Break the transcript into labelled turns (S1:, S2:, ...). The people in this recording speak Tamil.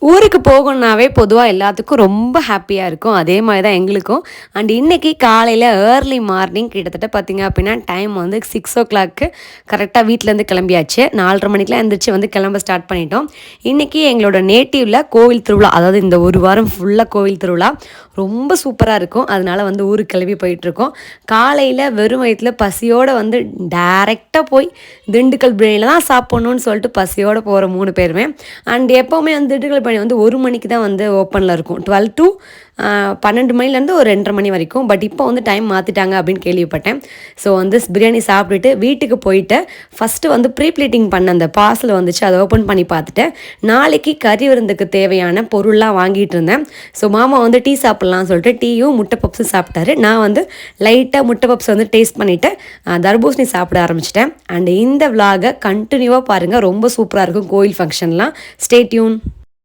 S1: ஊருக்கு போகணுன்னாவே பொதுவாக எல்லாத்துக்கும் ரொம்ப ஹாப்பியாக இருக்கும். அதே மாதிரி தான் எங்களுக்கும். அண்ட் இன்றைக்கி காலையில் ஏர்லி மார்னிங் கிட்டத்தட்ட பார்த்திங்க அப்படின்னா டைம் வந்து 6 o'clock கரெக்டாக வீட்டிலேருந்து கிளம்பியாச்சு. 4:30 மணிக்கெலாம் எழுந்திரிச்சு வந்து கிளம்ப ஸ்டார்ட் பண்ணிட்டோம். இன்றைக்கி எங்களோட நேட்டிவில் கோவில் திருவிழா, அதாவது இந்த ஒரு வாரம் ஃபுல்லாக கோவில் திருவிழா ரொம்ப சூப்பராக இருக்கும். அதனால் வந்து ஊருக்கு கிளம்பி போயிட்டுருக்கோம். காலையில் வெறும் வயிற்றில் பசியோடு வந்து டைரெக்டாக போய் திண்டுக்கல் பிரியாணியில் தான் சாப்பிட்ணுன்னு சொல்லிட்டு பசியோடு போகிற 3 பேருமே. அண்ட் எப்போவுமே வந்து திண்டுக்கல் பிரியாணி வந்து 1 மணிக்கு தான் வந்து ஓப்பனில் இருக்கும். 12 to 12 மணிலேருந்து ஒரு 2:30 மணி வரைக்கும். பட் இப்போ வந்து டைம் மாற்றிட்டாங்க அப்படின்னு கேள்விப்பட்டேன். ஸோ வந்து பிரியாணி சாப்பிட்டுட்டு வீட்டுக்கு போயிட்டு ஃபஸ்ட்டு வந்து ப்ரீ ப்ளீட்டிங் பண்ண அந்த பார்சல் வந்துச்சு, அதை ஓப்பன் பண்ணி பார்த்துட்டு நாளைக்கு கறி விருந்துக்கு தேவையான பொருள்லாம் வாங்கிட்டு இருந்தேன். ஸோ மாமா வந்து டீ சாப்பிட்லான்னு சொல்லிட்டு டீயும் முட்டை பப்ஸும் சாப்பிட்டாரு. நான் வந்து லைட்டாக முட்டை பப்ஸ் வந்து டேஸ்ட் பண்ணிவிட்டு தர்பூசணி சாப்பிட ஆரம்பிச்சிட்டேன். அண்ட் இந்த விலாகை கண்டினியூவாக பாருங்கள், ரொம்ப சூப்பராக இருக்கும் கோயில் ஃபங்க்ஷன்லாம். Stay tune.